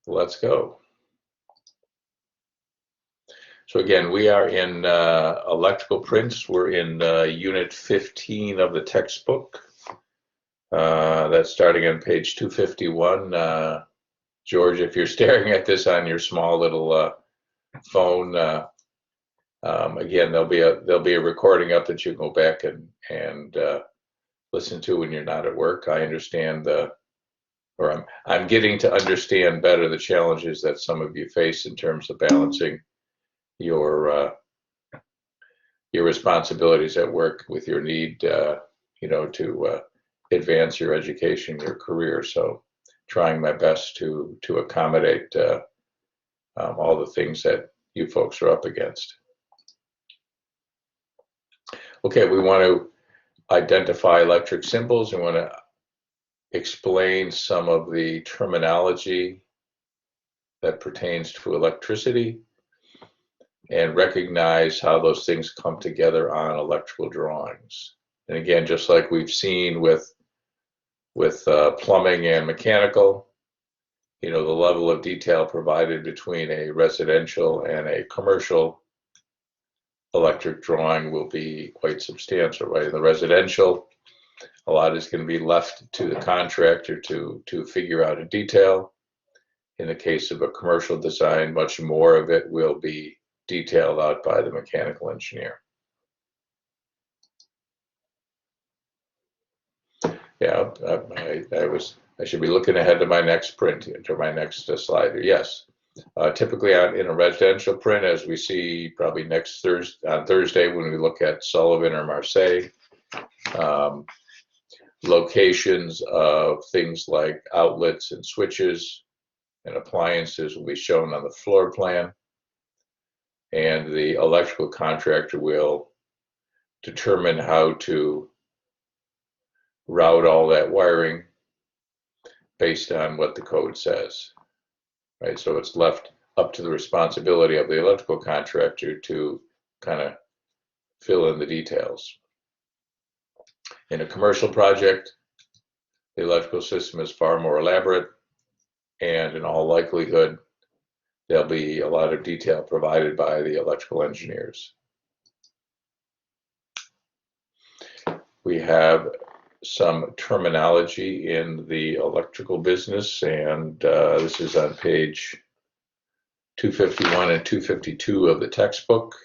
Let's go. So again, we are in electrical prints. We're in unit 15 of the textbook. That's starting on page 251. George, if you're staring at this on your small little phone, again, there'll be a recording up that you can go back and listen to when you're not at work. I understand I'm getting to understand better the challenges that some of you face in terms of balancing your responsibilities at work with your need, to advance your education, your career. So, trying my best to accommodate all the things that you folks are up against. Okay, we want to identify electric symbols. We want to explain some of the terminology that pertains to electricity and recognize how those things come together on electrical drawings. And again, just like we've seen with plumbing and mechanical, the level of detail provided between a residential and a commercial electric drawing will be quite substantial, right? In the residential, a lot is going to be left to the contractor to figure out in detail. In the case of a commercial design, much more of it will be detailed out by the mechanical engineer. Yeah, I should be looking ahead to my next print, to my next slide. Yes, typically in a residential print, as we see probably next Thursday when we look at Sullivan or Marseille, locations of things like outlets and switches and appliances will be shown on the floor plan, and the electrical contractor will determine how to route all that wiring based on what the code says, right? So it's left up to the responsibility of the electrical contractor to kind of fill in the details. In a commercial project, the electrical system is far more elaborate, and in all likelihood, there'll be a lot of detail provided by the electrical engineers. We have some terminology in the electrical business, and this is on page 251 and 252 of the textbook.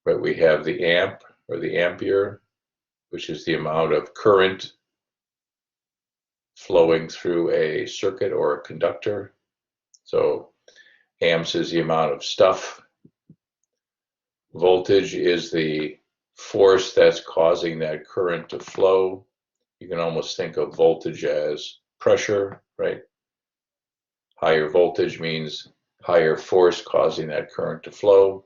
But we have the amp or the ampere, which is the amount of current flowing through a circuit or a conductor. So amps is the amount of stuff. Voltage is the force that's causing that current to flow. You can almost think of voltage as pressure, right? Higher voltage means higher force causing that current to flow.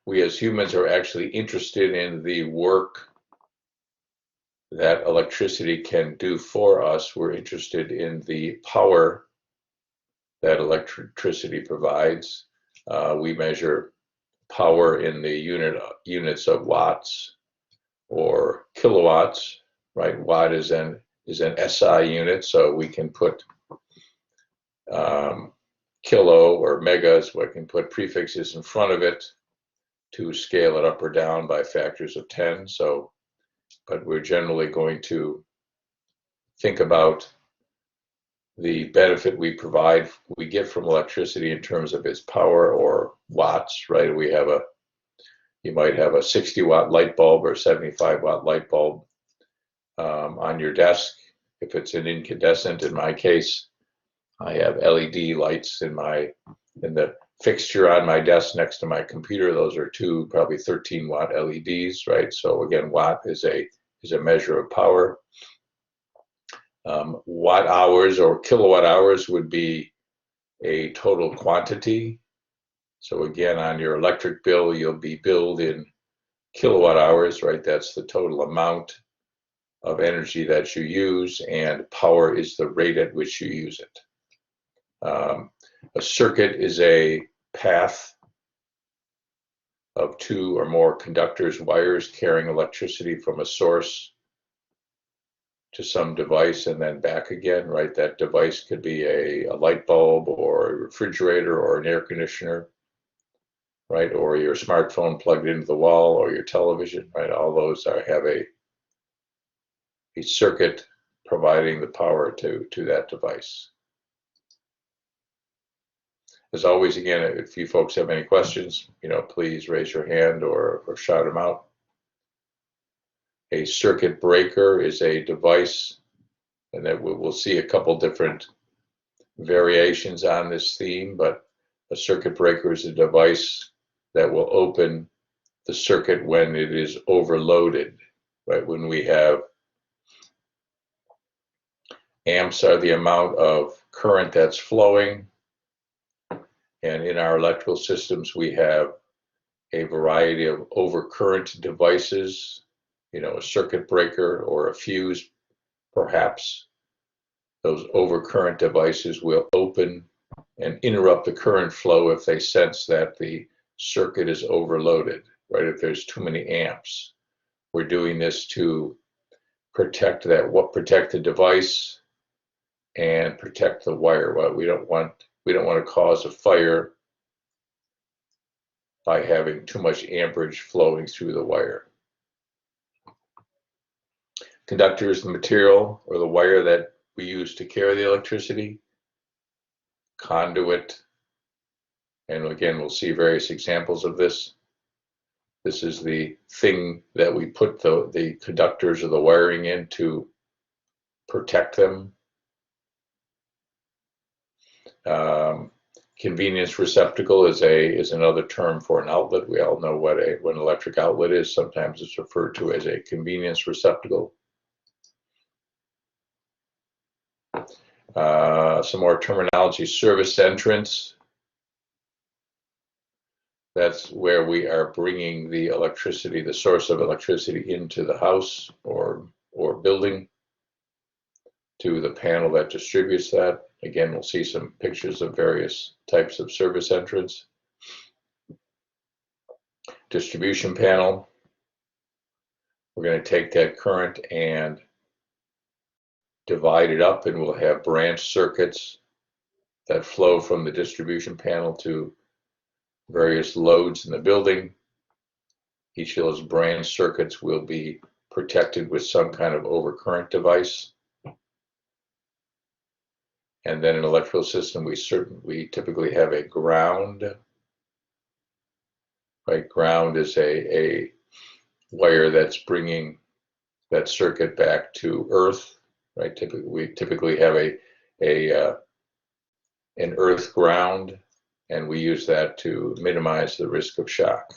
We as humans are actually interested in the work that electricity can do for us. We're interested in the power that electricity provides. We measure power in the units of watts or kilowatts, right? Watt is an SI unit, so we can put kilo or megas, we can put prefixes in front of it to scale it up or down by factors of 10. So, but we're generally going to think about the benefit we get from electricity in terms of its power or watts, right? You might have a 60-watt light bulb or a 75-watt light bulb on your desk. If it's an incandescent, in my case, I have LED lights in the fixture on my desk next to my computer. Those are two probably 13-watt LEDs, right? So again, watt is a measure of power. Watt hours or kilowatt hours would be a total quantity. So again, on your electric bill, you'll be billed in kilowatt hours, right? That's the total amount of energy that you use, and power is the rate at which you use it. A circuit is a path of two or more conductors, wires carrying electricity from a source to some device and then back again, right? That device could be a light bulb or a refrigerator or an air conditioner, right? Or your smartphone plugged into the wall or your television, right? All those have a circuit providing the power to that device. As always, again, if you folks have any questions, please raise your hand or shout them out. A circuit breaker is a device, and that we'll see a couple different variations on this theme, but a circuit breaker is a device that will open the circuit when it is overloaded, right? When we have amps are the amount of current that's flowing, and in our electrical systems we have a variety of overcurrent devices, a circuit breaker or a fuse perhaps. Those overcurrent devices will open and interrupt the current flow if they sense that the circuit is overloaded, right? If there's too many amps. We're doing this to protect the device and protect the wire. Well, we don't want to cause a fire by having too much amperage flowing through the wire. Conductor is the material or the wire that we use to carry the electricity. Conduit, and again, we'll see various examples of this. This is the thing that we put the conductors or the wiring in to protect them. Convenience receptacle is another term for an outlet. We all know what an electric outlet is. Sometimes it's referred to as a convenience receptacle. Some more terminology: service entrance. That's where we are bringing the electricity, the source of electricity, into the house or building to the panel that distributes that. Again, we'll see some pictures of various types of service entrance. Distribution panel. We're going to take that current and divide it up, and we'll have branch circuits that flow from the distribution panel to various loads in the building. Each of those branch circuits will be protected with some kind of overcurrent device. And then in an electrical system, we typically have a ground. Right, ground is a wire that's bringing that circuit back to earth. Right, we typically have an earth ground, and we use that to minimize the risk of shock.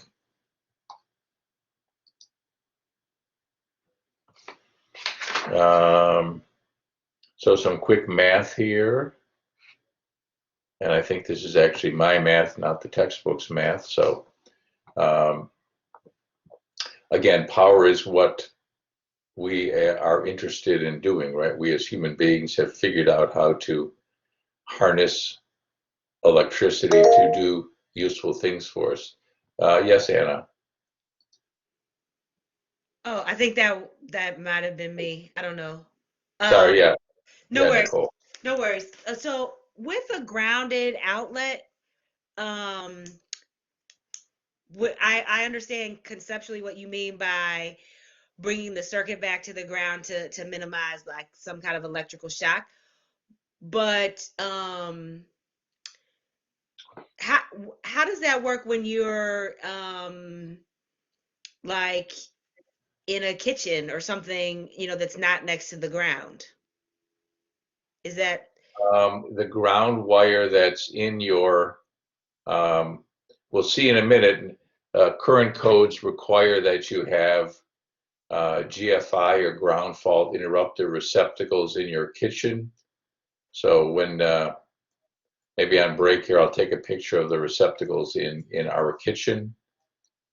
So some quick math here, and I think this is actually my math, not the textbook's math. So again, power is what we are interested in doing, right? We as human beings have figured out how to harness electricity to do useful things for us. Yes, Anna. Oh, I think that might have been me. I don't know. Sorry, yeah. No Yeah, worries. Nicole. No worries. So with a grounded outlet, I understand conceptually what you mean by bringing the circuit back to the ground to minimize like some kind of electrical shock. But how does that work when you're like in a kitchen or something, that's not next to the ground? Is that The ground wire that's in your, we'll see in a minute, current codes require that you have GFI or ground fault interrupter receptacles in your kitchen. So when maybe on break here, I'll take a picture of the receptacles in our kitchen.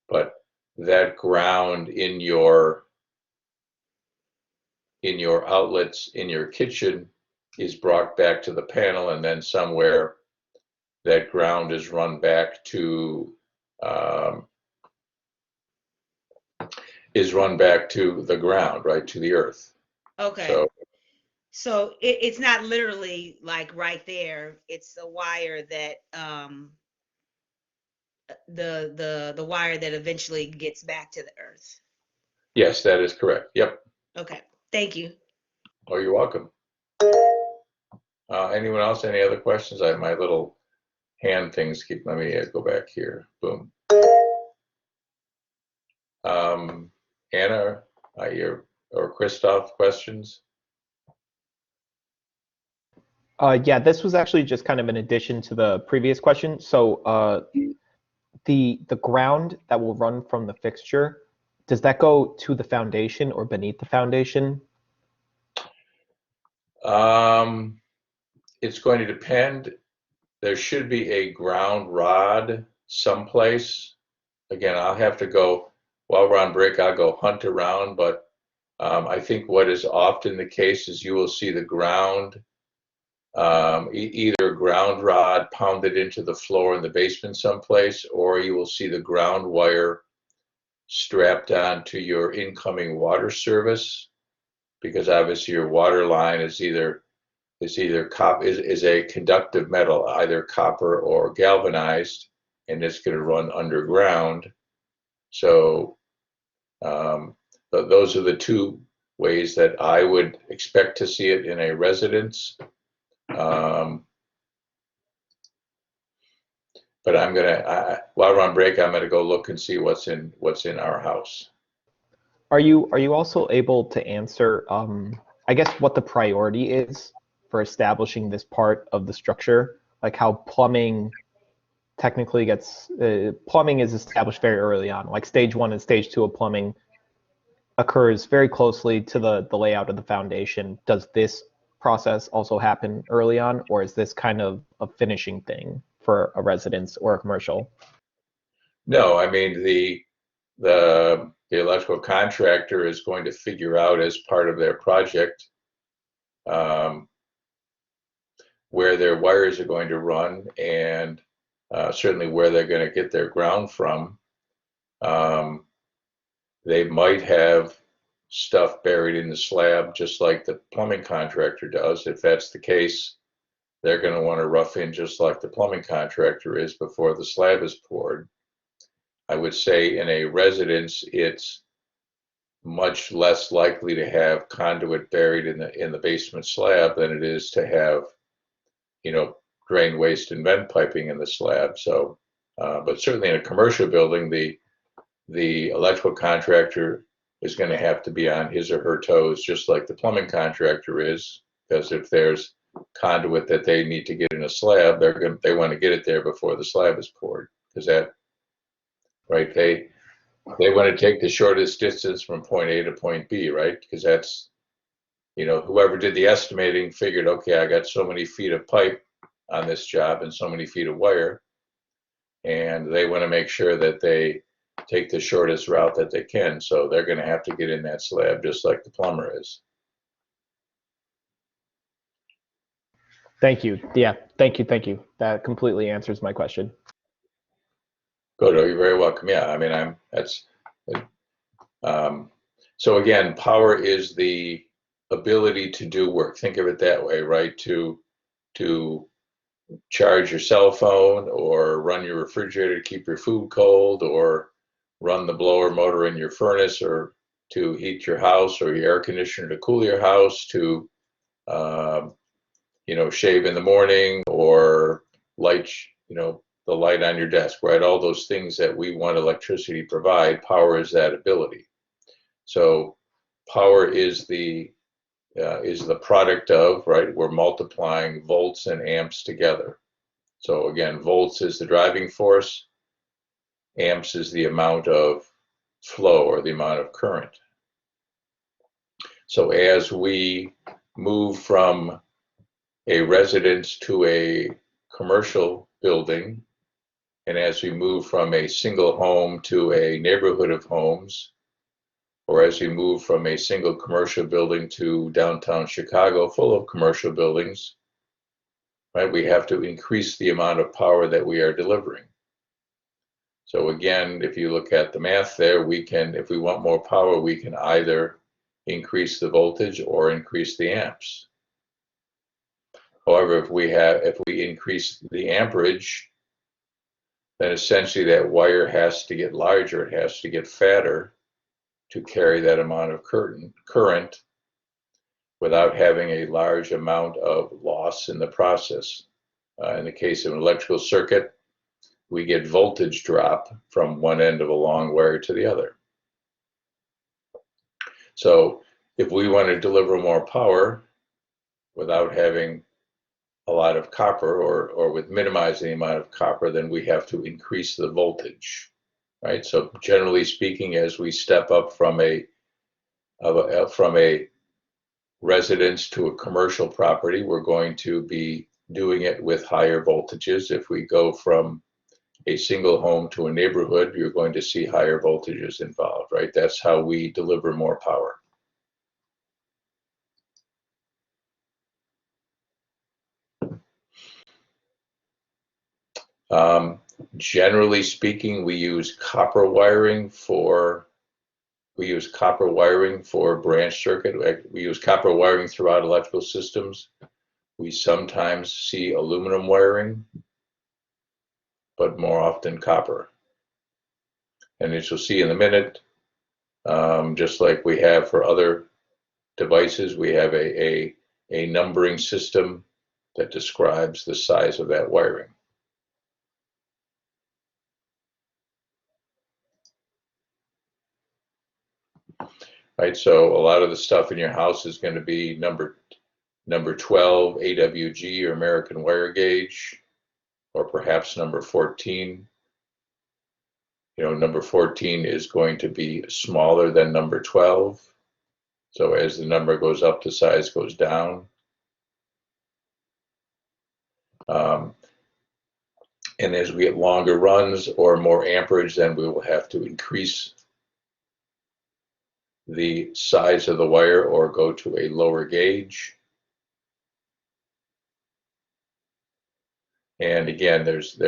But that ground in your outlets in your kitchen is brought back to the panel, and then somewhere that ground is run back to the ground, right, to the earth. Okay. So So it's not literally like right there. It's the wire that the wire that eventually gets back to the earth. yes, that is correct. Yep. Okay. Thank you. Oh, you're welcome. Anyone else? Any other questions? I have my little hand things keep, let me go back here. Boom. Anna, or Christoph, questions? Yeah, this was actually just kind of an addition to the previous question. So the ground that will run from the fixture, does that go to the foundation or beneath the foundation? It's going to depend. There should be a ground rod someplace. Again, I'll have to go, while we're on break, I'll go hunt around, but I think what is often the case is you will see the ground, either ground rod pounded into the floor in the basement someplace, or you will see the ground wire strapped onto your incoming water service, because obviously your water line is either is a conductive metal, either copper or galvanized, and it's going to run underground. So those are the two ways that I would expect to see it in a residence. But while we're on break, I'm gonna go look and see what's in our house. Are you also able to answer, I guess, what the priority is for establishing this part of the structure? Like how plumbing technically gets, plumbing is established very early on. Like stage one and stage two of plumbing occurs very closely to the layout of the foundation. Does this process also happen early on, or is this kind of a finishing thing for a residence or a commercial? No, I mean the electrical contractor is going to figure out as part of their project um, where their wires are going to run, and certainly where they're going to get their ground from. Um, they might have stuff buried in the slab, just like the plumbing contractor does. If that's the case, they're going to want to rough in just like the plumbing contractor is before the slab is poured. I would say in a residence, it's much less likely to have conduit buried in the basement slab than it is to have, you know, drain, waste, and vent piping in the slab. So, but certainly in a commercial building, the electrical contractor is going to have to be on his or her toes, just like the plumbing contractor is, because if there's conduit that they need to get in a slab, they want to get it there before the slab is poured, because that, right, they want to take the shortest distance from point A to point B, right? Because that's, you know, whoever did the estimating figured, okay, I got so many feet of pipe on this job and so many feet of wire, and they want to make sure that they take the shortest route that they can. So they're going to have to get in that slab just like the plumber is. Thank you. Yeah, thank you, thank you. That completely answers my question. Good. You're very welcome. Yeah, I mean, um, so again, power is the ability to do work. Think of it that way, right? To charge your cell phone, or run your refrigerator to keep your food cold, or run the blower motor in your furnace, or to heat your house, or your air conditioner to cool your house, to um, you know, shave in the morning, or light, you know, the light on your desk, right? All those things that we want electricity to provide, power is that ability. So power is the product of, right? We're multiplying volts and amps together. So again, volts is the driving force, amps is the amount of flow or the amount of current. So as we move from a residence to a commercial building, and as we move from a single home to a neighborhood of homes, or as we move from a single commercial building to downtown Chicago full of commercial buildings, right, we have to increase the amount of power that we are delivering. So again, if you look at the math there, we can, if we want more power, we can either increase the voltage or increase the amps. However, if we increase the amperage, then essentially that wire has to get larger, it has to get fatter to carry that amount of current without having a large amount of loss in the process. In the case of an electrical circuit, we get voltage drop from one end of a long wire to the other. So if we want to deliver more power without having a lot of copper, or with minimizing the amount of copper, then we have to increase the voltage, right? So generally speaking, as we step up from a residence to a commercial property, we're going to be doing it with higher voltages. If we go from a single home to a neighborhood, you're going to see higher voltages involved, right? That's how we deliver more power. Generally speaking, we use copper wiring for branch circuit. We use copper wiring throughout electrical systems. We sometimes see aluminum wiring, but more often copper. And as you'll see in a minute, just like we have for other devices, we have a numbering system that describes the size of that wiring. Right, so a lot of the stuff in your house is going to be number 12 AWG, or American wire gauge, or perhaps number 14. You know, number 14 is going to be smaller than number 12. So as the number goes up, the size goes down. And as we get longer runs or more amperage, then we will have to increase the size of the wire or go to a lower gauge. And again, there's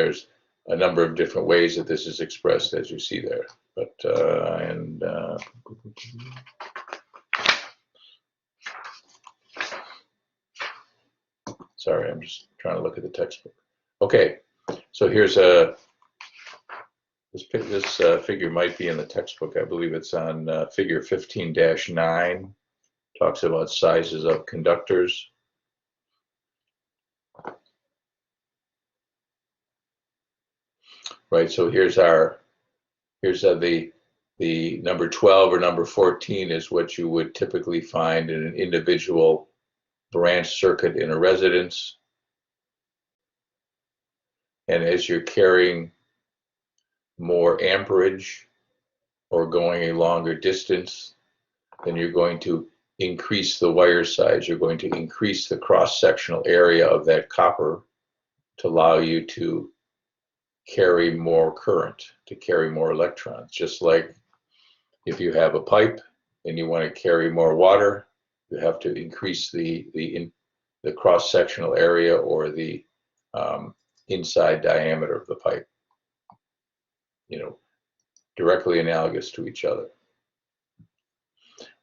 a number of different ways that this is expressed, as you see there. But sorry, I'm just trying to look at the textbook. Okay, so here's this figure might be in the textbook. I believe it's on figure 15-9. Talks about sizes of conductors. Right, so here's the number 12 or number 14 is what you would typically find in an individual branch circuit in a residence. And as you're carrying more amperage or going a longer distance, then you're going to increase the wire size. You're going to increase the cross-sectional area of that copper to allow you to carry more current, to carry more electrons. Just like if you have a pipe and you want to carry more water, you have to increase the cross-sectional area or the inside diameter of the pipe. You know, directly analogous to each other.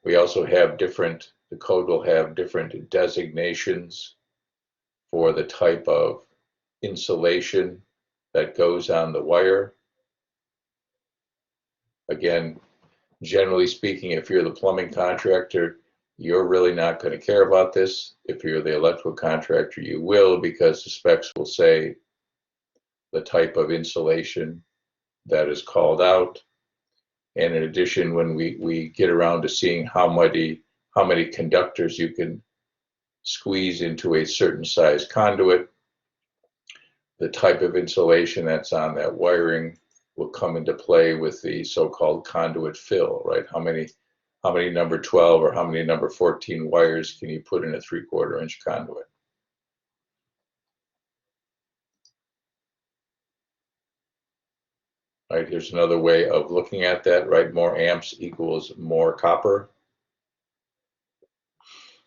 We also have the code will have different designations for the type of insulation that goes on the wire. Again, generally speaking, if you're the plumbing contractor, you're really not going to care about this. If you're the electrical contractor, you will, because the specs will say the type of insulation that is called out. And in addition, when we get around to seeing how many conductors you can squeeze into a certain size conduit, the type of insulation that's on that wiring will come into play with the so-called conduit fill, right? How many number 12 or how many number 14 wires can you put in a 3/4 inch conduit? Right, here's another way of looking at that, right? More amps equals more copper.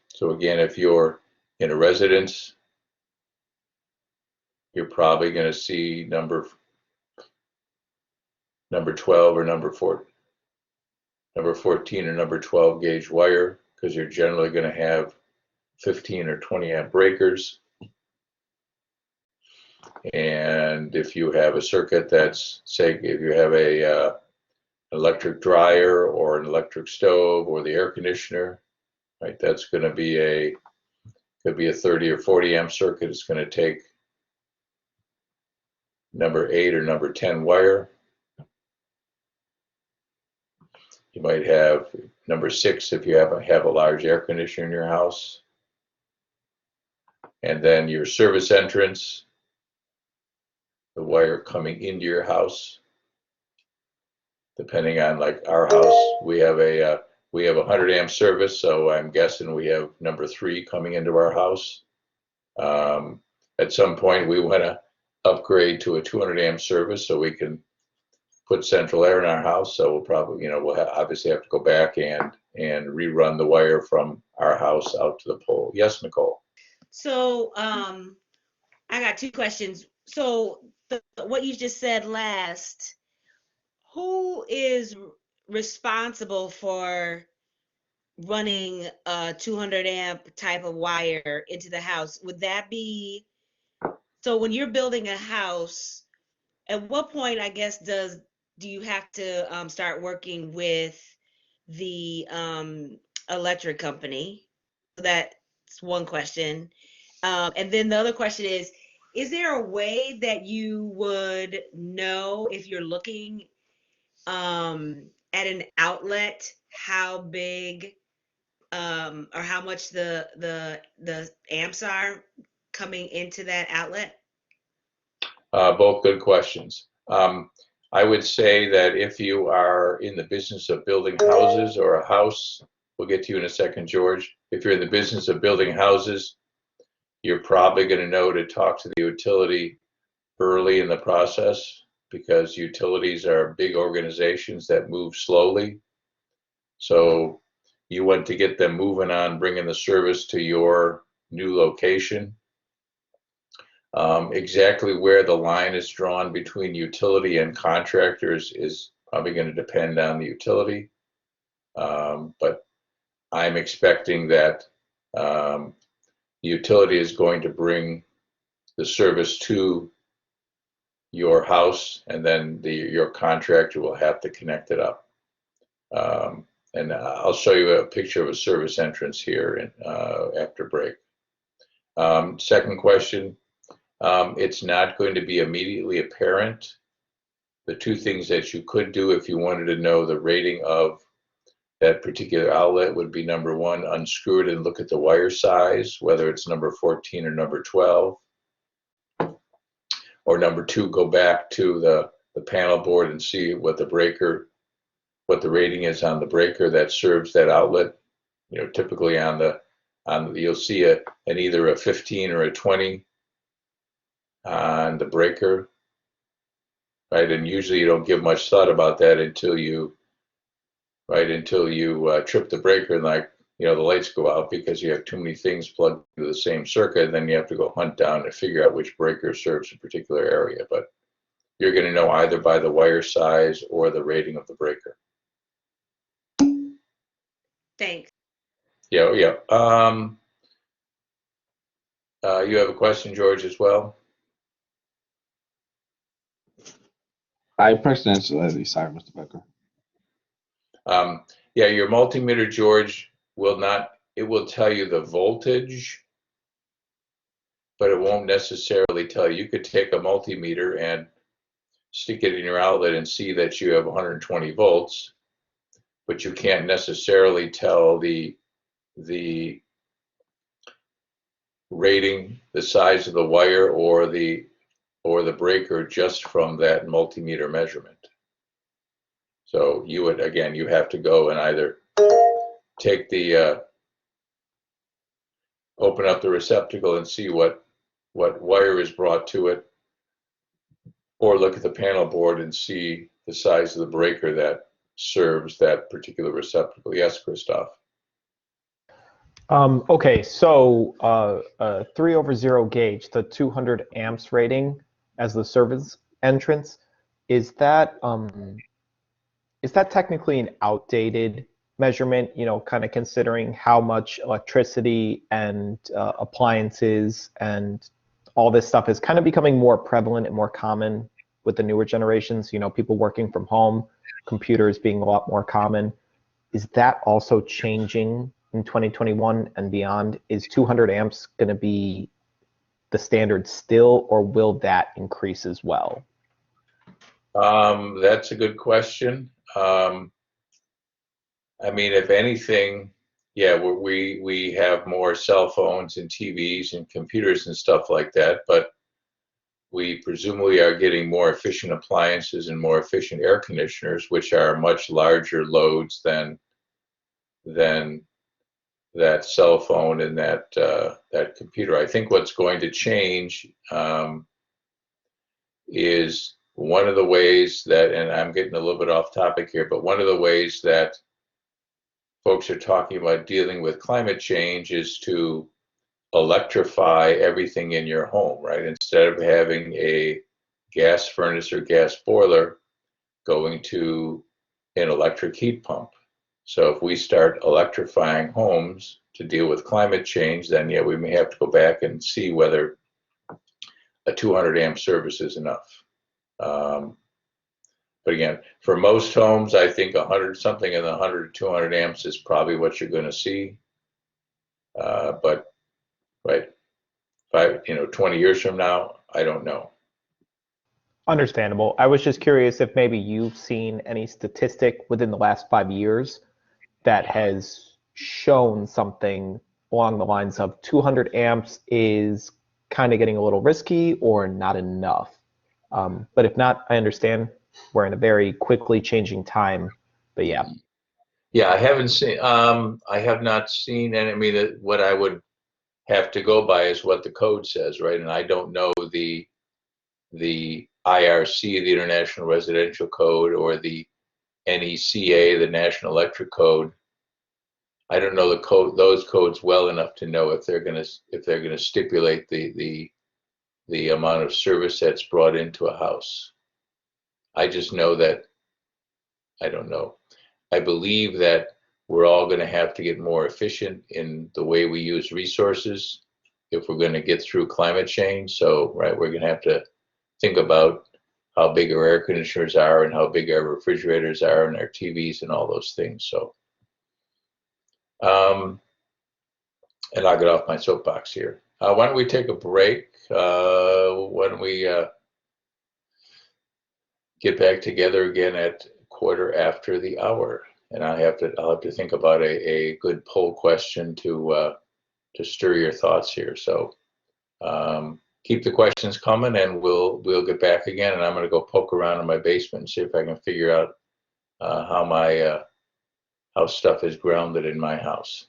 So again, if you're in a residence, you're probably going to see number 12 or number 14. number 14 or number 12 gauge wire, because you're generally going to have 15 or 20 amp breakers. And if you have a circuit that's, say, if you have a electric dryer or an electric stove or the air conditioner, right, that's going to be could be a 30 or 40 amp circuit. It's going to take number 8 or number 10 wire. You might have number 6 if you have a large air conditioner in your house. And then your service entrance, the wire coming into your house. Depending on, like our house, we have a 100 amp service, so I'm guessing we have number 3 coming into our house. At some point, we want to upgrade to a 200 amp service so we can put central air in our house. So we'll probably, we'll obviously have to go back and rerun the wire from our house out to the pole. Yes, Nicole. So I got 2 questions. So what you just said last, who is responsible for running a 200 amp type of wire into the house? Would that be, so when you're building a house, at what point, I guess, do you have to start working with the electric company? That's one question. And then the other question is there a way that you would know if you're looking at an outlet how big or how much the amps are coming into that outlet? Both good questions. I would say that if you are in the business of building houses or a house, we'll get to you in a second, George. If you're in the business of building houses, you're probably going to know to talk to the utility early in the process, because utilities are big organizations that move slowly. So you want to get them moving on bringing the service to your new location. Exactly where the line is drawn between utility and contractors is probably going to depend on the utility. But I'm expecting that the utility is going to bring the service to your house, and then your contractor will have to connect it up. And I'll show you a picture of a service entrance here after break. Second question, it's not going to be immediately apparent. The 2 things that you could do if you wanted to know the rating of that particular outlet would be, number 1, unscrew it and look at the wire size, whether it's number 14 or number 12. Or number 2, go back to the panel board and see what the rating is on the breaker that serves that outlet. Typically you'll see an either a 15 or a 20 on the breaker, right? And usually you don't give much thought about that until you trip the breaker and the lights go out because you have too many things plugged into the same circuit, and then you have to go hunt down to figure out which breaker serves a particular area. But you're going to know either by the wire size or the rating of the breaker. Thanks. Yeah. You have a question, George, as well? I pressed answer, Leslie. Sorry, Mr. Becker. Yeah, your multimeter, George, it will tell you the voltage, but it won't necessarily tell you. You could take a multimeter and stick it in your outlet and see that you have 120 volts, but you can't necessarily tell the rating, the size of the wire, or the breaker just from that multimeter measurement. So you have to go and either take open up the receptacle and see what wire is brought to it, or look at the panel board and see the size of the breaker that serves that particular receptacle. Yes, Christoph. Okay, so 3/0 gauge, the 200 amps rating as the service entrance, is that is that technically an outdated measurement, kind of considering how much electricity and appliances and all this stuff is kind of becoming more prevalent and more common with the newer generations, people working from home, computers being a lot more common. Is that also changing in 2021 and beyond? Is 200 amps going to be the standard still, or will that increase as well? That's a good question. I mean, if anything, yeah, we have more cell phones and TVs and computers and stuff like that, but we presumably are getting more efficient appliances and more efficient air conditioners, which are much larger loads than that cell phone and that computer. I think what's going to change is one of the ways that, and I'm getting a little bit off topic here, but one of the ways that folks are talking about dealing with climate change is to electrify everything in your home, right? Instead of having a gas furnace or gas boiler, going to an electric heat pump. So if we start electrifying homes to deal with climate change, then yeah, we may have to go back and see whether a 200 amp service is enough. But again, for most homes, I think 100 something in the 100 to 200 amps is probably what you're going to see. But right, 20 years from now, I don't know. Understandable. I was just curious if maybe you've seen any statistic within the last 5 years that has shown something along the lines of 200 amps is kind of getting a little risky or not enough. But if not, I understand we're in a very quickly changing time. But yeah. Yeah, I haven't seen. I have not seen, and I mean, what I would have to go by is what the code says, right? And I don't know the IRC, the International Residential Code, or the NECA, the National Electric Code. I don't know those codes well enough to know if they're going to stipulate the amount of service that's brought into a house. I just know that I don't know. I believe that we're all going to have to get more efficient in the way we use resources if we're going to get through climate change. So, right, we're going to have to think about how big our air conditioners are and how big our refrigerators are and our TVs and all those things. So, and I'll get off my soapbox here. Why don't we take a break? Why don't we get back together again at 1:15? And I'll have to think about a good poll question to stir your thoughts here. So keep the questions coming, and we'll get back again. And I'm going to go poke around in my basement and see if I can figure out how stuff is grounded in my house.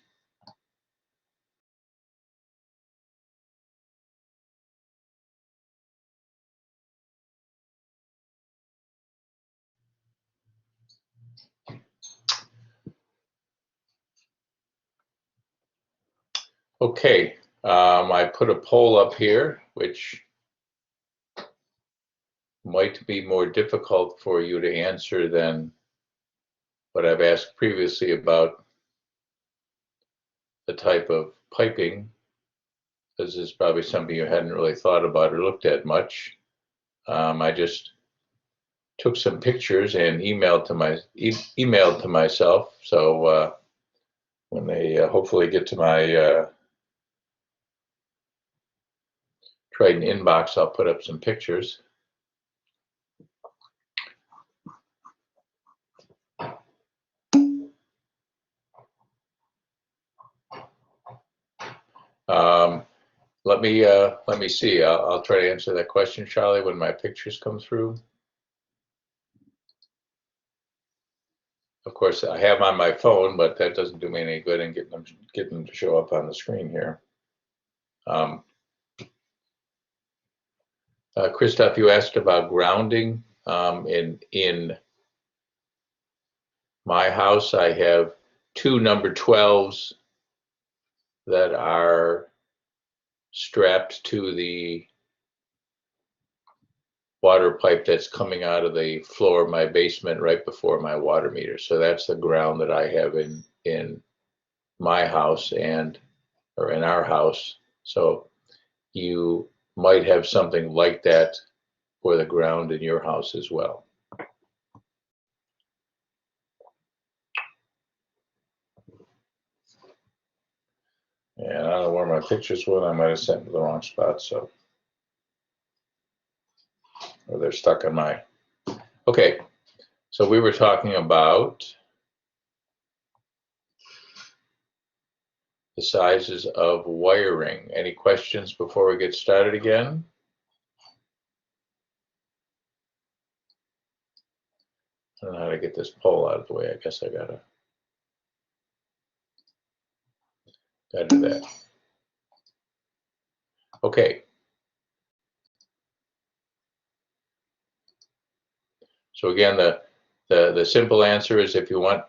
Okay, I put a poll up here, which might be more difficult for you to answer than what I've asked previously about the type of piping, because this is probably something you hadn't really thought about or looked at much. I just took some pictures and emailed to myself. So when they hopefully get to my Triton inbox, I'll put up some pictures. Let me see. I'll try to answer that question, Charlie, when my pictures come through. Of course, I have them on my phone, but that doesn't do me any good in getting them to show up on the screen here. Christoph, you asked about grounding. In my house, I have 2 number 12s that are strapped to the water pipe that's coming out of the floor of my basement right before my water meter. So that's the ground that I have in my house or in our house. So you might have something like that for the ground in your house as well. And I don't know where my pictures went. I might have sent them to the wrong spot, so. Or they're stuck on my. Okay, so we were talking about the sizes of wiring. Any questions before we get started again? I don't know how to get this pole out of the way. I guess I gotta do that. Okay. So again, the simple answer is if you want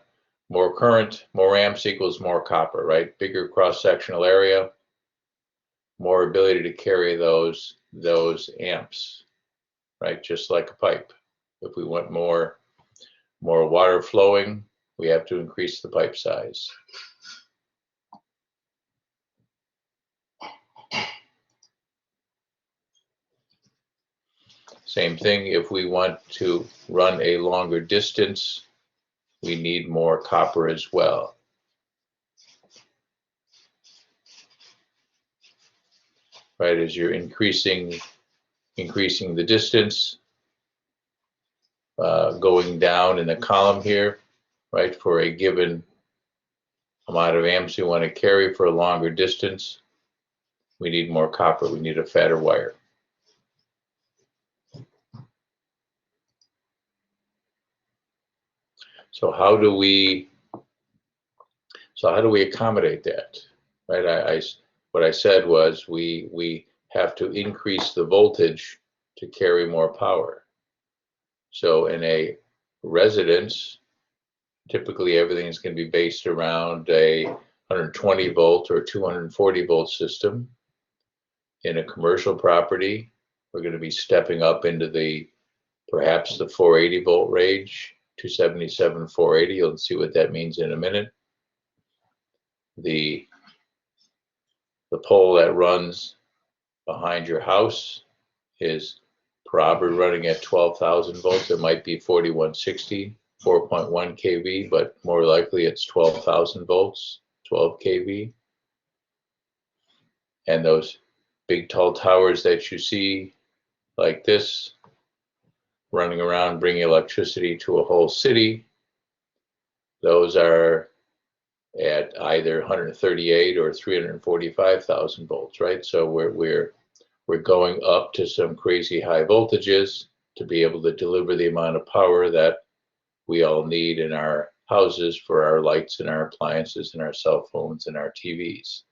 more current, more amps equals more copper, right? Bigger cross-sectional area, more ability to carry those amps, right? Just like a pipe. If we want more water flowing, we have to increase the pipe size. Same thing, if we want to run a longer distance, we need more copper as well. Right, as you're increasing the distance, going down in the column here, right, for a given amount of amps you want to carry for a longer distance, we need more copper, we need a fatter wire. So how do we accommodate that? Right, what I said was we have to increase the voltage to carry more power. So in a residence, typically everything is going to be based around a 120 volt or 240 volt system. In a commercial property, we're going to be stepping up into perhaps the 480 volt range, 277, 480. You'll see what that means in a minute. The pole that runs behind your house is probably running at 12,000 volts. It might be 4160, 4.1 kV, but more likely it's 12,000 volts, 12 kV. And those big tall towers that you see like this, running around bringing electricity to a whole city, those are at either 138 or 345,000 volts, right? So we're going up to some crazy high voltages to be able to deliver the amount of power that we all need in our houses for our lights and our appliances and our cell phones and our TVs.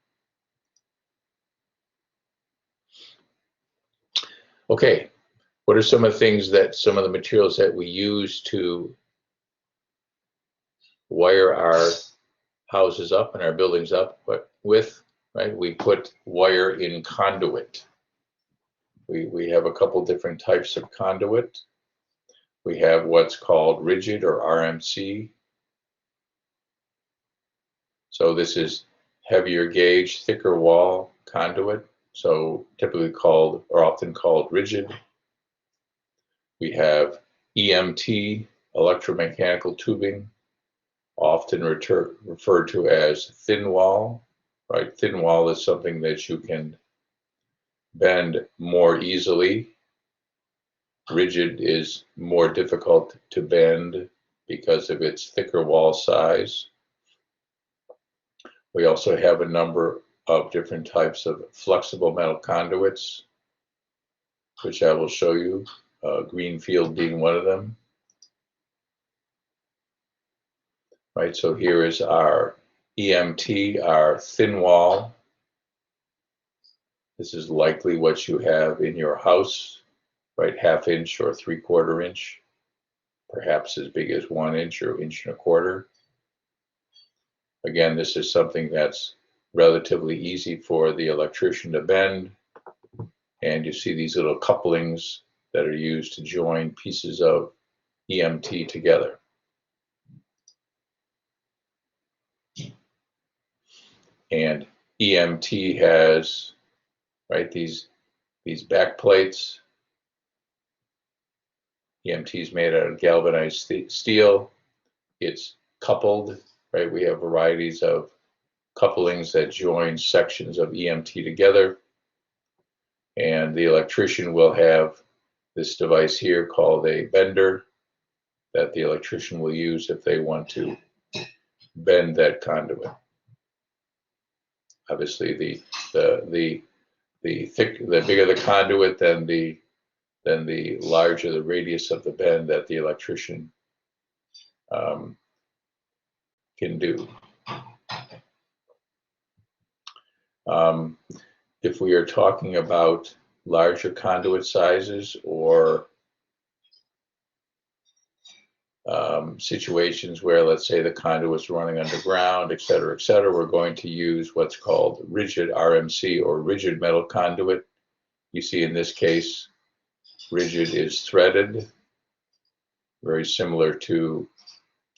Okay, what are some of the materials that we use to wire our houses up and our buildings up with, right? We put wire in conduit. We have a couple different types of conduit. We have what's called rigid or RMC. So this is heavier gauge, thicker wall conduit. So typically called or often called rigid. We have EMT, electromechanical tubing, often referred to as thin wall, right? Thin wall is something that you can bend more easily. Rigid is more difficult to bend because of its thicker wall size. We also have a number of different types of flexible metal conduits, which I will show you, Greenfield being one of them. Right, so here is our EMT, our thin wall. This is likely what you have in your house, right, 1/2 inch or 3/4 inch, perhaps as big as 1 inch or 1.25 inches. Again, this is something that's relatively easy for the electrician to bend. And you see these little couplings that are used to join pieces of EMT together. And EMT has, right, these back plates. EMT is made out of galvanized steel. It's coupled, right? We have varieties of couplings that join sections of EMT together. And the electrician will have this device here called a bender that the electrician will use if they want to bend that conduit. Obviously, the bigger the conduit, then the larger the radius of the bend that the electrician can do. If we are talking about larger conduit sizes or situations where, let's say, the conduit's running underground, et cetera, we're going to use what's called rigid RMC or rigid metal conduit. You see in this case, rigid is threaded, very similar to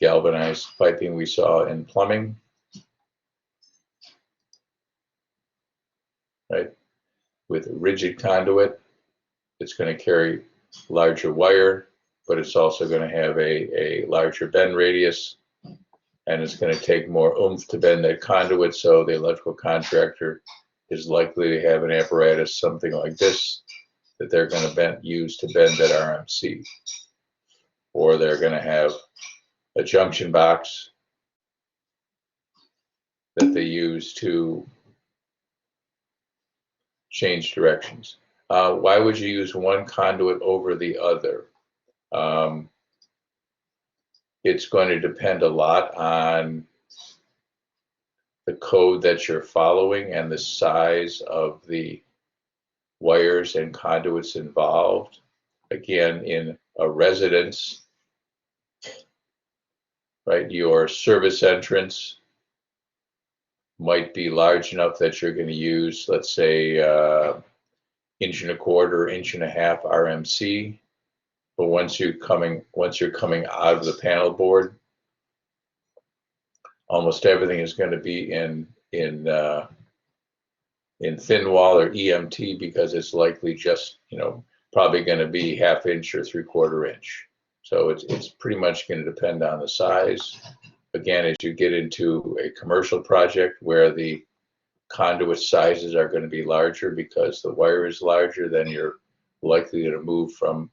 galvanized piping we saw in plumbing. Right? With rigid conduit, it's going to carry larger wire, but it's also going to have a larger bend radius, and it's going to take more oomph to bend that conduit, so the electrical contractor is likely to have an apparatus, something like this, that they're going to use to bend that RMC. Or they're going to have a junction box that they use to change directions. Why would you use one conduit over the other? It's going to depend a lot on the code that you're following and the size of the wires and conduits involved. Again, in a residence, right, your service entrance might be large enough that you're going to use, let's say, 1.25 inch, 1.5 inch RMC. But once you're coming out of the panel board, almost everything is going to be in thin wall or EMT, because it's likely just, probably going to be 1/2 inch or 3/4 inch. So it's pretty much going to depend on the size. Again, as you get into a commercial project where the conduit sizes are going to be larger because the wire is larger, then you're likely to move from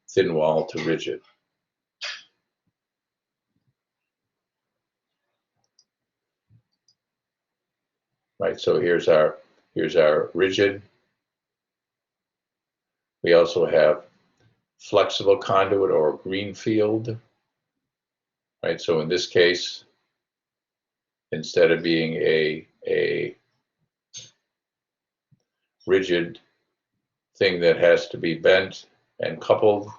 thin wall to rigid. Right, so here's our rigid. We also have flexible conduit or greenfield. Right, so in this case, instead of being a rigid thing that has to be bent and coupled,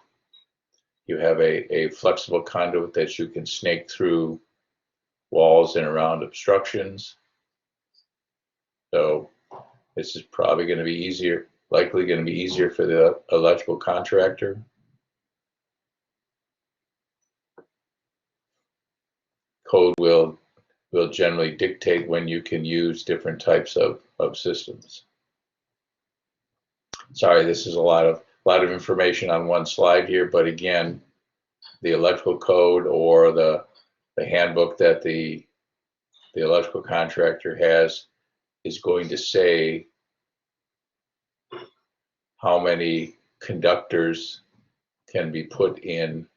you have a flexible conduit that you can snake through walls and around obstructions. So this is probably going to be easier, likely going to be easier for the electrical contractor. Code will generally dictate when you can use different types of systems. Sorry, this is a lot of information on one slide here, but again, the electrical code or the handbook that the electrical contractor has is going to say how many conductors can be put in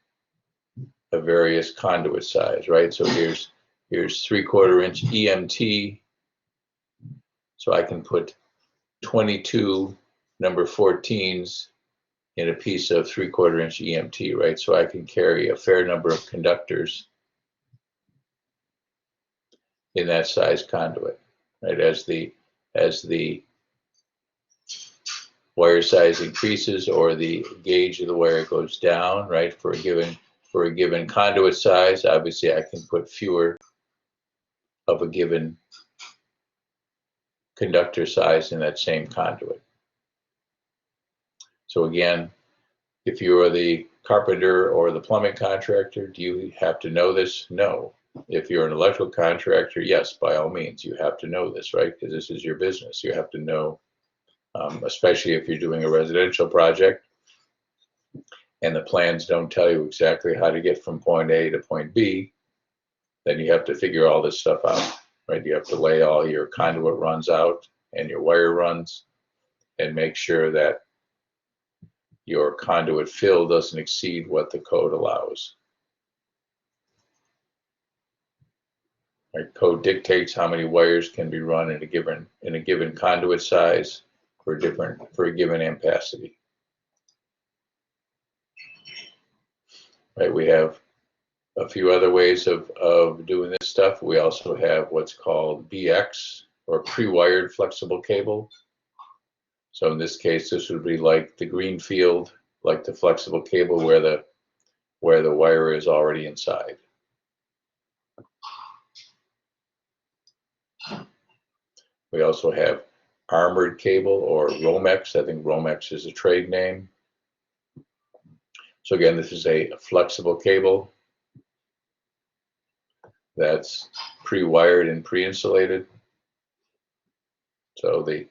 a various conduit size, right? So here's 3/4 inch EMT. So I can put 22 number 14s in a piece of 3/4 inch EMT, right? So I can carry a fair number of conductors in that size conduit, right? As the wire size increases or the gauge of the wire goes down, right? For a given conduit size, obviously I can put fewer of a given conductor size in that same conduit. So again, If you are the carpenter or the plumbing contractor, do you have to know this? No. If you're an electrical contractor, yes, by all means, you have to know this, right? Because this is your business. You have to know, especially if you're doing a residential project and the plans don't tell you exactly how to get from point A to point B, then you have to figure all this stuff out, right? You have to lay all your conduit runs out and your wire runs and make sure that your conduit fill doesn't exceed what the code allows. Right? Code dictates how many wires can be run in a given conduit size for a given ampacity. Right? We have a few other ways of doing this stuff. We also have what's called BX, or pre-wired flexible cable. So in this case, this would be like the green field, like the flexible cable where the wire is already inside. We also have armored cable, or Romex. I think Romex is a trade name. So again, this is a flexible cable that's pre-wired and pre-insulated. So the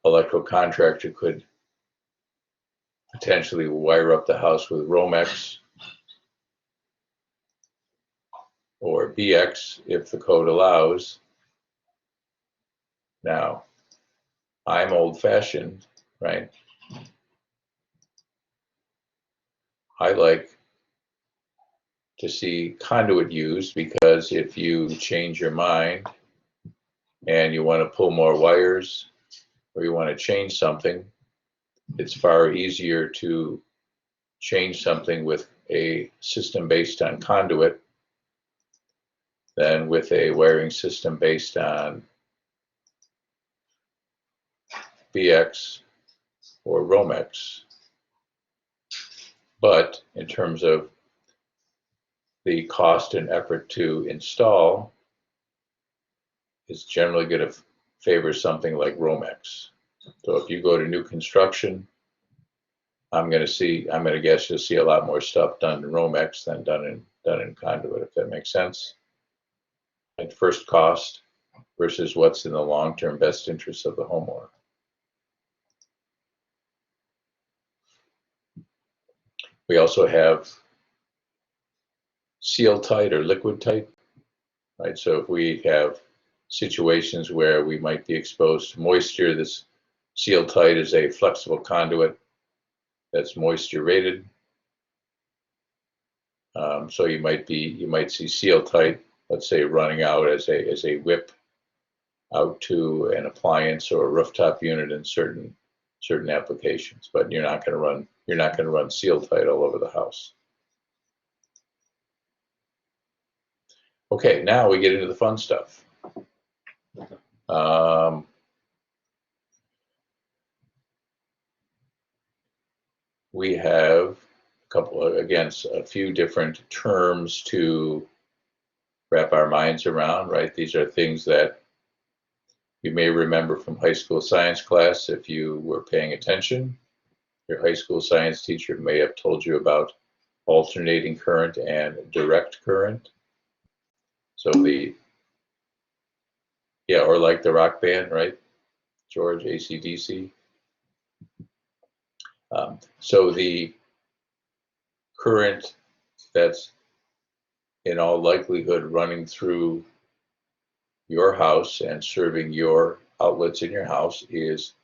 electrical contractor could potentially wire up the house with Romex or BX if the code allows. Now, I'm old-fashioned, right? I like to see conduit used, because if you change your mind and you want to pull more wires or you want to change something, it's far easier to change something with a system based on conduit than with a wiring system based on BX or Romex. But in terms of the cost and effort to install, is generally going to favor something like Romex. So if you go to new construction, I'm going to guess you'll see a lot more stuff done in Romex than done in conduit, if that makes sense. At first cost versus what's in the long-term best interest of the homeowner. We also have seal tight or liquid tight, right? So if we have situations where we might be exposed to moisture, this seal tight is a flexible conduit that's moisture rated. So you might see seal tight, let's say, running out as a whip out to an appliance or a rooftop unit in certain applications, but you're not going to run seal tight all over the house. Okay, now we get into the fun stuff. We have a few different terms to wrap our minds around, right? These are things that you may remember from high school science class if you were paying attention. Your high school science teacher may have told you about alternating current and direct current. So or like the rock band, right? George, AC/DC. So the current that's in all likelihood running through your house and serving your outlets in your house is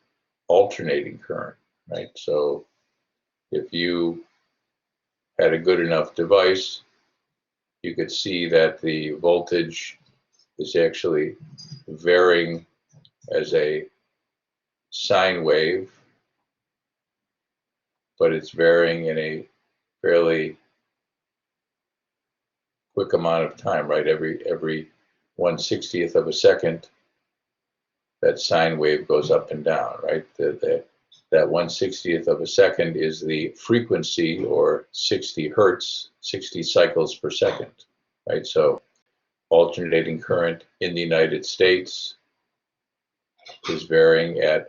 alternating current, right? So if you had a good enough device, you could see that the voltage is actually varying as a sine wave, but it's varying in a fairly quick amount of time, right? Every 1/60th of a second, that sine wave goes up and down, right? That 1/60th of a second is the frequency, or 60 hertz, 60 cycles per second, right? So alternating current in the United States is varying at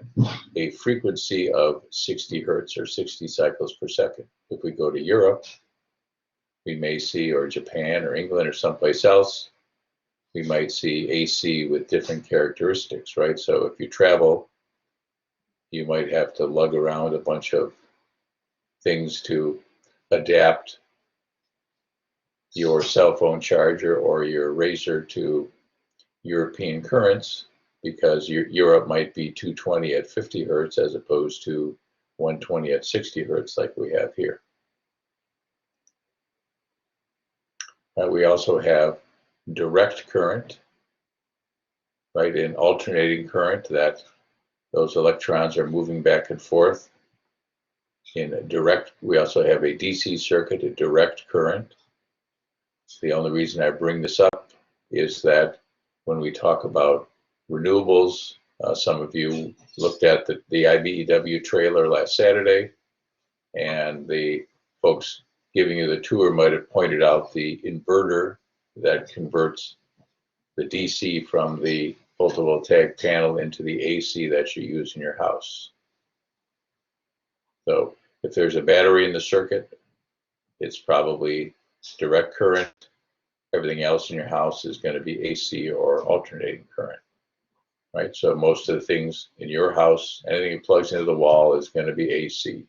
a frequency of 60 hertz or 60 cycles per second. If we go to Europe, we may see, or Japan or England or someplace else, we might see AC with different characteristics, right? So if you travel, you might have to lug around a bunch of things to adapt your cell phone charger or your razor to European currents, because Europe might be 220 at 50 hertz as opposed to 120 at 60 hertz like we have here. We also have direct current, right, in alternating current, that those electrons are moving back and forth. In direct, we also have a DC circuit, a direct current. The only reason I bring this up is that when we talk about renewables, some of you looked at the IBEW trailer last Saturday, and the folks giving you the tour might have pointed out the inverter that converts the DC from the photovoltaic panel into the AC that you use in your house. So if there's a battery in the circuit, it's probably direct current. Everything else in your house is going to be AC or alternating current, right? So most of the things in your house, anything that plugs into the wall is going to be AC,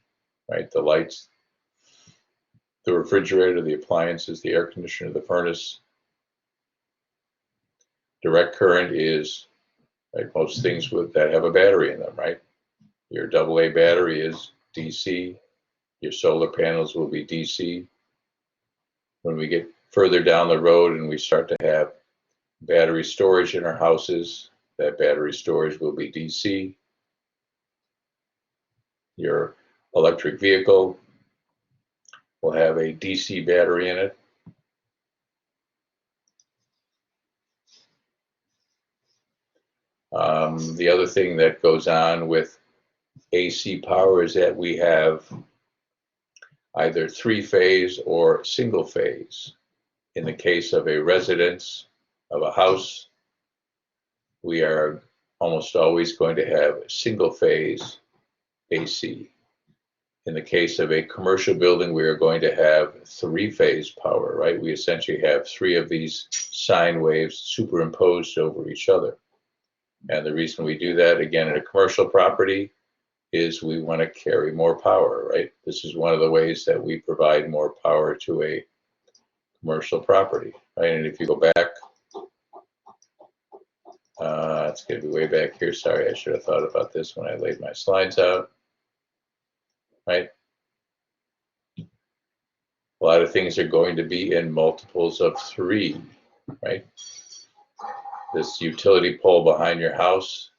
right? The lights, the refrigerator, the appliances, the air conditioner, the furnace. Direct current is like most things that have a battery in them, right? Your AA battery is DC. Your solar panels will be DC. When we get further down the road and we start to have battery storage in our houses, that battery storage will be DC. Your electric vehicle will have a DC battery in it. The other thing that goes on with AC power is that we have either three-phase or single-phase. In the case of a residence, of a house, we are almost always going to have single-phase AC. In the case of a commercial building, we are going to have three-phase power, right? We essentially have three of these sine waves superimposed over each other. And the reason we do that, again, in a commercial property, is we want to carry more power, right? This is one of the ways that we provide more power to a commercial property, right? And if you go back, it's going to be way back here. Sorry, I should have thought about this when I laid my slides out, right? A lot of things are going to be in multiples of 3, right? This utility pole behind your house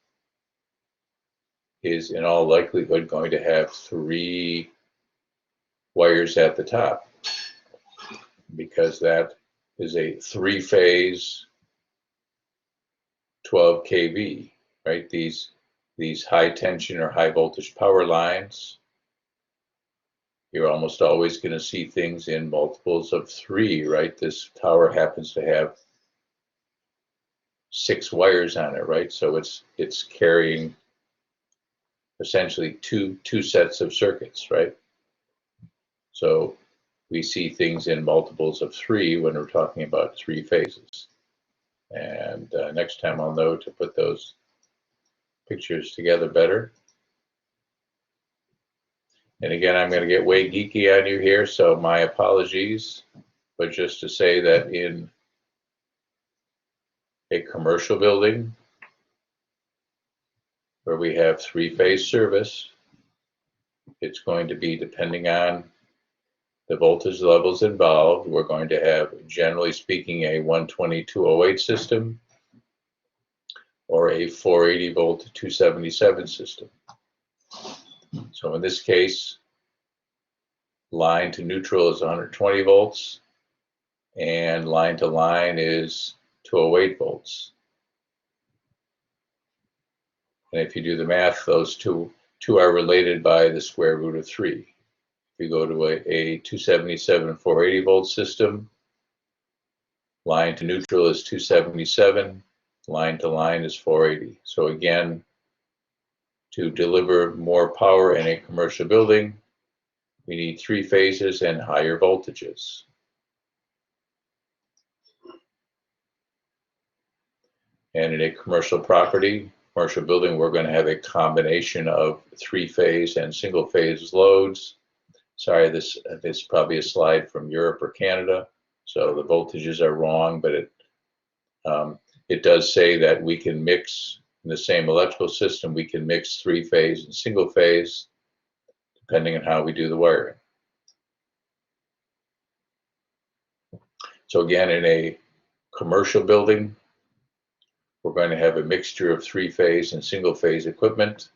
is in all likelihood going to have 3 wires at the top, because that is a 3-phase 12 kV, right? These high tension or high voltage power lines, you're almost always going to see things in multiples of 3, right? This tower happens to have 6 wires on it, right? So it's carrying essentially two sets of circuits, right? So we see things in multiples of 3 when we're talking about 3 phases. And next time I'll know to put those pictures together better. And again, I'm going to get way geeky on you here, so my apologies. But just to say that in a commercial building where we have 3-phase service, it's going to be, depending on the voltage levels involved, we're going to have, generally speaking, a 120/208 system or a 480 volt to 277 system. So in this case, line to neutral is 120 volts and line to line is 208 volts. And if you do the math, those two are related by the square root of 3. If you go to a 277 480 volt system, line to neutral is 277, line to line is 480. So again, To deliver more power in a commercial building, we need 3 phases and higher voltages. And in a commercial property, commercial building, we're going to have a combination of 3-phase and single-phase loads. Sorry, this is probably a slide from Europe or Canada, so the voltages are wrong, but it does say that we can mix in the same electrical system, we can mix 3-phase and single-phase, depending on how we do the wiring. So again, in a commercial building, we're going to have a mixture of 3-phase and single-phase equipment.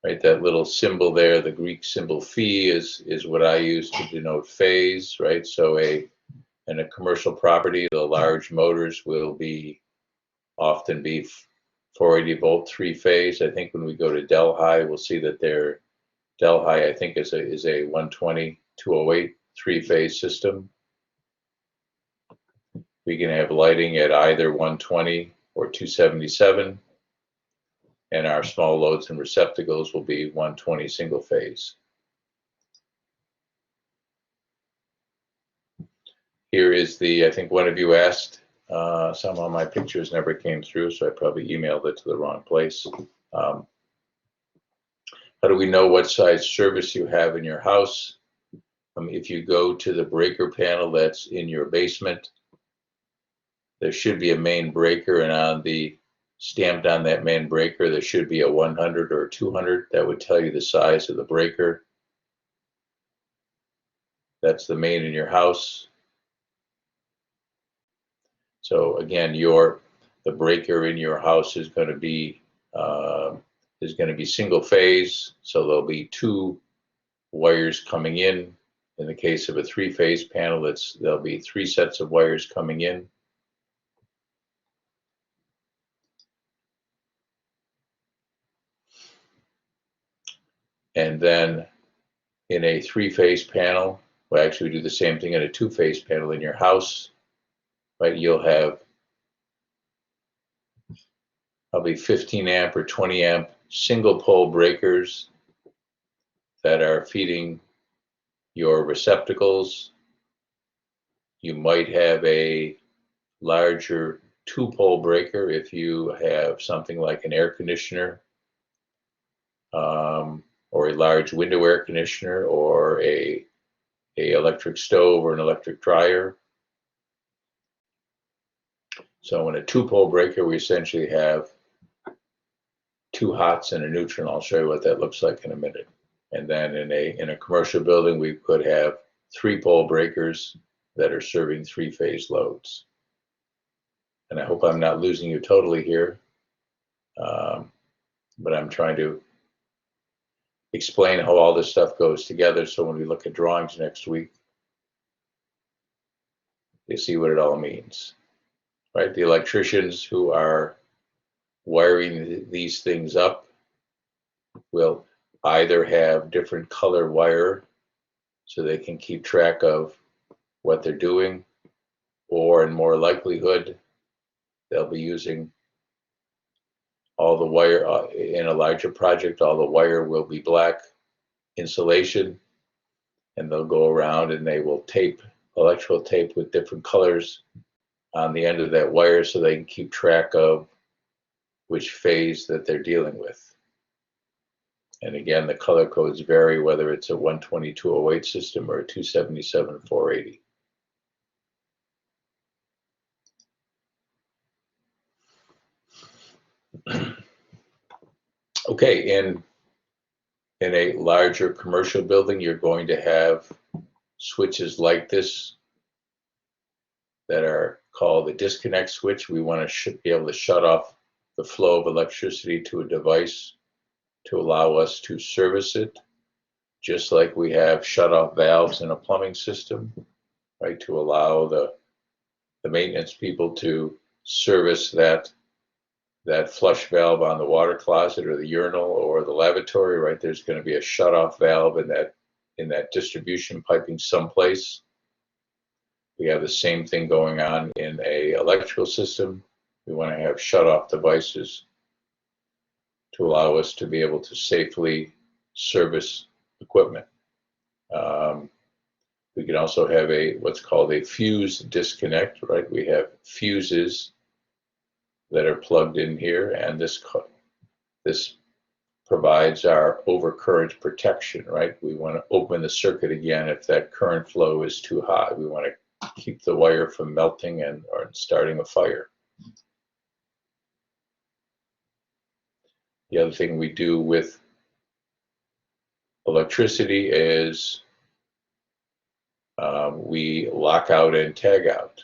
Right, that little symbol there, the Greek symbol phi, is what I use to denote phase, right? So in a commercial property, the large motors will often be 480 volt 3-phase. I think when we go to Delhi, we'll see that their Delhi, I think, is a 120 208 3-phase system. We can have lighting at either 120 or 277, and our small loads and receptacles will be 120 single phase. Here is I think one of you asked, somehow my pictures never came through, so I probably emailed it to the wrong place. How do we know what size service you have in your house? If you go to the breaker panel that's in your basement, there should be a main breaker, and stamped on that main breaker, there should be a 100 or 200. That would tell you the size of the breaker. That's the main in your house. So again, the breaker in your house is going to be single phase. So there'll be 2 wires coming in. In the case of a 3-phase panel, there'll be 3 sets of wires coming in. And then in a 3-phase panel, well, actually we do the same thing in a 2-phase panel in your house, right? You'll have probably 15 amp or 20 amp single pole breakers that are feeding your receptacles. You might have a larger 2-pole breaker if you have something like an air conditioner, or a large window air conditioner, or a electric stove or an electric dryer. So in a 2-pole breaker, we essentially have 2 hots and a neutral. I'll show you what that looks like in a minute. And then in a commercial building, we could have 3-pole breakers that are serving 3-phase loads. And I hope I'm not losing you totally here, but I'm trying to explain how all this stuff goes together, so when we look at drawings next week, you see what it all means, right? The electricians who are wiring these things up will either have different color wire so they can keep track of what they're doing, or in more likelihood, they'll be using all the wire. In a larger project, all the wire will be black insulation, and they'll go around and they will tape, electrical tape with different colors on the end of that wire so they can keep track of which phase that they're dealing with. And again, the color codes vary whether it's a 120/208 system or a 277/480. Okay, in a larger commercial building, you're going to have switches like this that are called the disconnect switch. We want to be able to shut off the flow of electricity to a device to allow us to service it, just like we have shut-off valves in a plumbing system, right, to allow the maintenance people to service that flush valve on the water closet or the urinal or the lavatory, right? There's going to be a shut-off valve in that distribution piping someplace. We have the same thing going on in a electrical system. We want to have shut-off devices to allow us to be able to safely service equipment. We can also have what's called a fuse disconnect, right? We have fuses that are plugged in here, and this provides our overcurrent protection, right? We want to open the circuit again if that current flow is too high. We want to keep the wire from melting or starting a fire. The other thing we do with electricity is we lock out and tag out.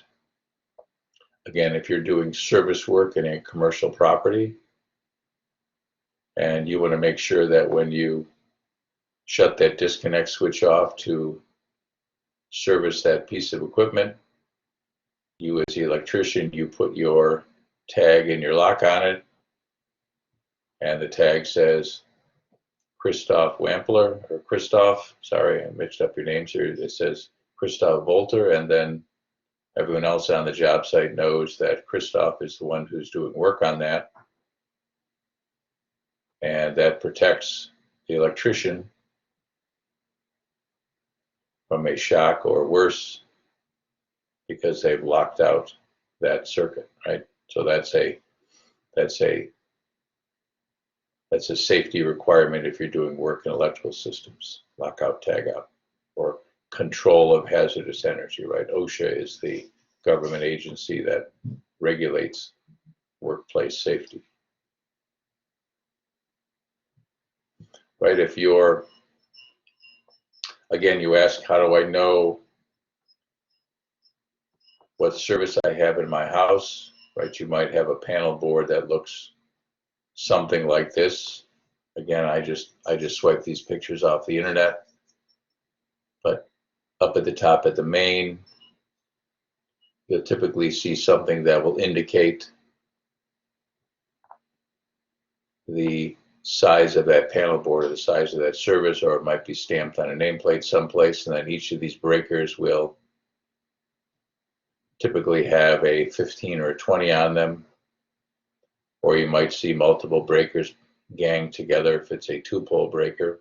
Again, if you're doing service work in a commercial property and you want to make sure that when you shut that disconnect switch off to service that piece of equipment, you as the electrician, you put your tag and your lock on it, and the tag says Christoph Wampler, or Christoph, sorry, I mixed up your names here. It says Christoph Volter, and then everyone else on the job site knows that Christoph is the one who's doing work on that. And that protects the electrician from a shock or worse because they've locked out that circuit, right? So that's a safety requirement if you're doing work in electrical systems, lockout, tag out, or control of hazardous energy, right? OSHA is the government agency that regulates workplace safety. Right, if you're, again, you ask, how do I know what service I have in my house, right? You might have a panel board that looks something like this. Again, I just swiped these pictures off the internet, but up at the top at the main, you'll typically see something that will indicate the size of that panel board or the size of that service, or it might be stamped on a nameplate someplace, and then each of these breakers will typically have a 15 or a 20 on them, or you might see multiple breakers ganged together if it's a 2-pole breaker,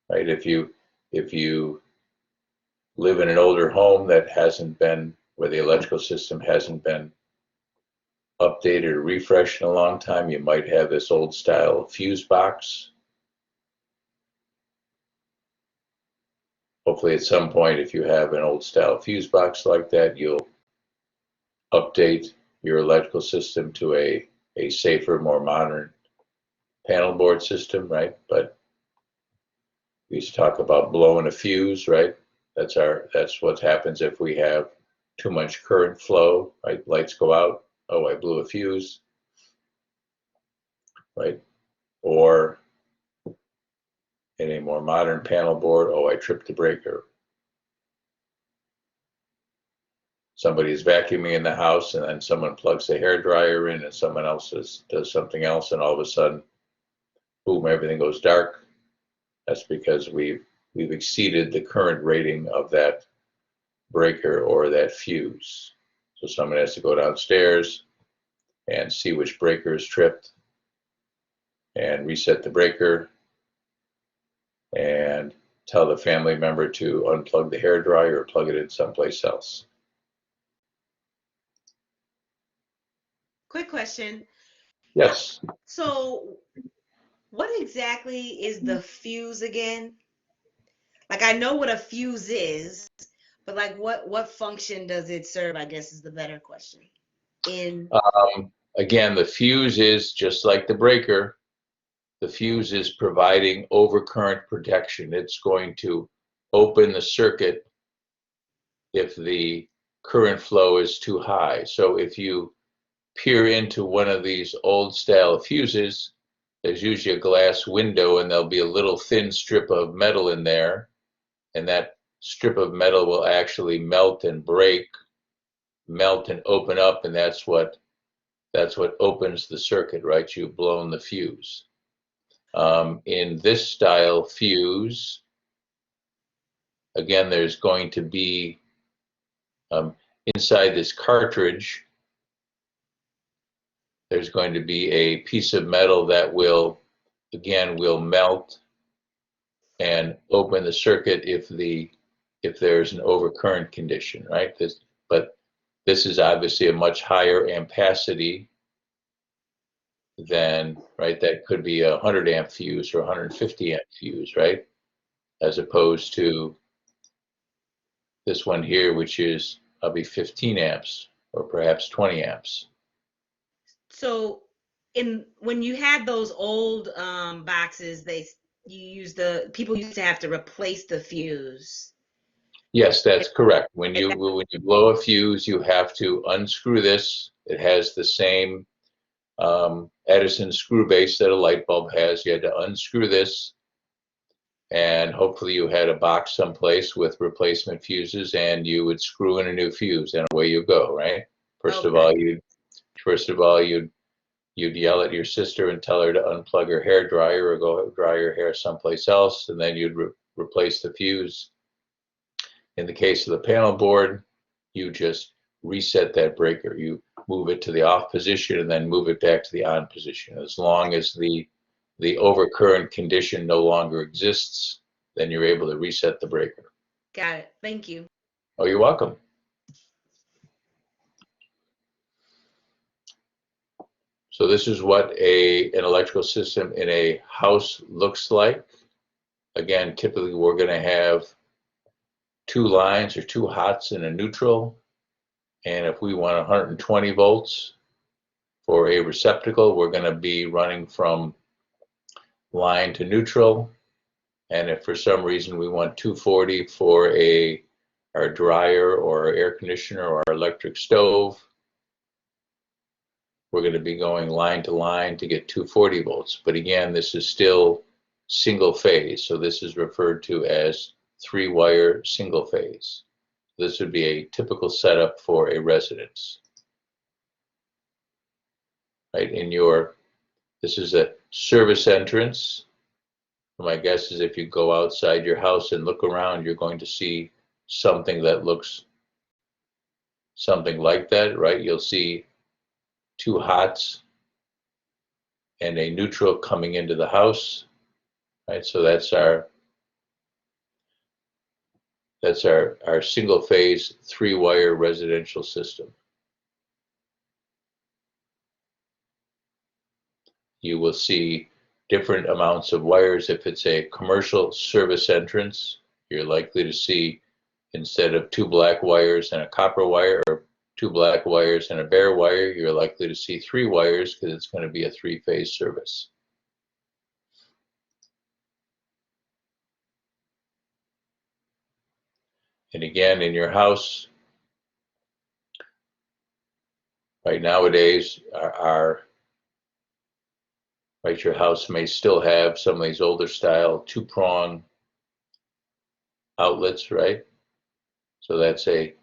right? If you live in an older home that hasn't been, where the electrical system hasn't been updated or refreshed in a long time, you might have this old style fuse box. Hopefully at some point, if you have an old style fuse box like that, you'll update your electrical system to a safer, more modern panel board system, right? But we used to talk about blowing a fuse, right? That's what happens if we have too much current flow, right? Lights go out. Oh, I blew a fuse, right? Or in a more modern panel board, oh, I tripped the breaker. Somebody is vacuuming in the house, and then someone plugs the hairdryer in, and someone else does something else, and all of a sudden, boom, everything goes dark. That's because we've exceeded the current rating of that breaker or that fuse. So someone has to go downstairs and see which breaker is tripped and reset the breaker and tell the family member to unplug the hairdryer or plug it in someplace else. Quick question. Yes. So what exactly is the fuse again? Like, I know what a fuse is, but like what function does it serve, I guess, is the better question. Again, the fuse is just like the breaker. The fuse is providing overcurrent protection. It's going to open the circuit if the current flow is too high. So if you peer into one of these old style fuses, there's usually a glass window and there'll be a little thin strip of metal in there, and that strip of metal will actually melt and break, melt and open up, and that's what opens the circuit, right? You've blown the fuse. In this style fuse, again, there's going to be inside this cartridge, there's going to be a piece of metal that will, again, will melt and open the circuit if there's an overcurrent condition, right? But this is obviously a much higher ampacity than, right? That could be a 100 amp fuse or 150 amp fuse, right? As opposed to this one here, which is probably 15 amps or perhaps 20 amps. So when you had those old boxes, people used to have to replace the fuse. Yes, that's correct. When you blow a fuse, you have to unscrew this. It has the same Edison screw base that a light bulb has. You had to unscrew this, and hopefully you had a box someplace with replacement fuses, and you would screw in a new fuse, and away you go, right? First of all, you'd yell at your sister and tell her to unplug her hair dryer or go dry your hair someplace else, and then you'd replace the fuse. In the case of the panel board, you just reset that breaker. You move it to the off position and then move it back to the on position. As long as the overcurrent condition no longer exists, then you're able to reset the breaker. Got it. Thank you. Oh, you're welcome. So this is what an electrical system in a house looks like. Again, typically we're going to have 2 lines or 2 hots and a neutral. And if we want 120 volts for a receptacle, we're going to be running from line to neutral. And if for some reason we want 240 for our dryer or our air conditioner or our electric stove, we're going to be going line to line to get 240 volts. But again, this is still single phase. So this is referred to as 3-wire single phase. This would be a typical setup for a residence. Right, this is a service entrance. My guess is if you go outside your house and look around, you're going to see something that looks something like that, right? You'll see 2 hots and a neutral coming into the house, right? So that's our single phase 3-wire residential system. You will see different amounts of wires. If it's a commercial service entrance, you're likely to see, instead of 2 black wires and a copper wire, or 2 black wires and a bare wire, you're likely to see 3 wires because it's going to be a 3-phase service. And again, in your house, right, nowadays, your house may still have some of these older style 2-prong outlets, right? So that's a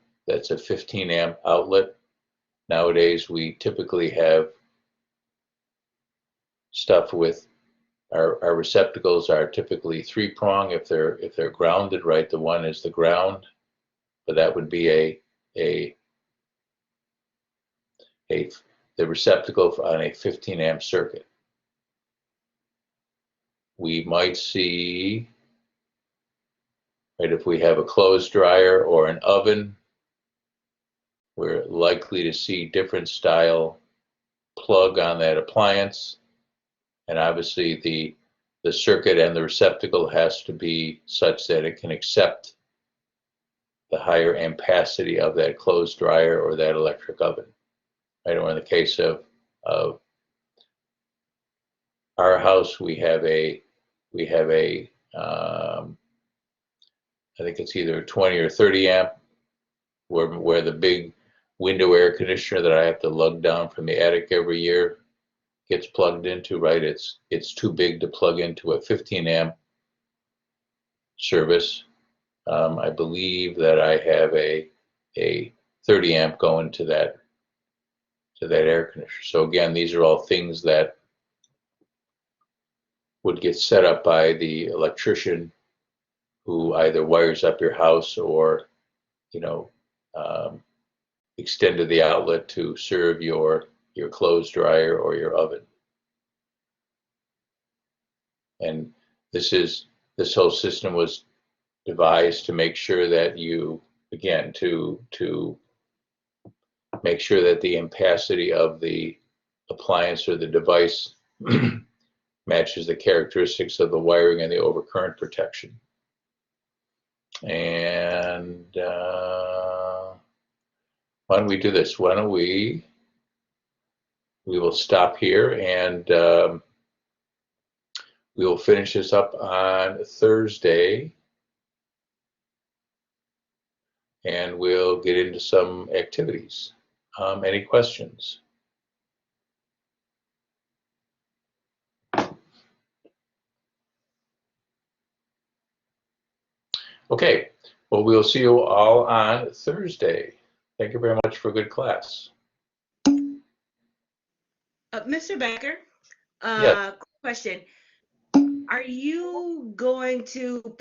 15 amp outlet. Nowadays, we typically have stuff with our receptacles are typically 3-prong if they're grounded, right? The one is the ground, but that would be the receptacle on a 15 amp circuit. We might see, right, if we have a clothes dryer or an oven, we're likely to see different style plug on that appliance. And obviously the circuit and the receptacle has to be such that it can accept the higher ampacity of that clothes dryer or that electric oven. Right? Or in the case of our house, we have a I think it's either 20 or 30 amp where the big window air conditioner that I have to lug down from the attic every year gets plugged into, right? It's too big to plug into a 15 amp service. I believe that I have a 30 amp going to that air conditioner. So again, these are all things that would get set up by the electrician who either wires up your house or, extended the outlet to serve your your clothes dryer or your oven. And this whole system was devised to make sure that you, again, to make sure that the ampacity of the appliance or the device matches the characteristics of the wiring and the overcurrent protection. And why don't we do this? Why don't we will stop here, and we will finish this up on Thursday, and we'll get into some activities. Any questions? Okay, well, we'll see you all on Thursday. Thank you very much for a good class. Mr. Becker, Yes. question. Are you going to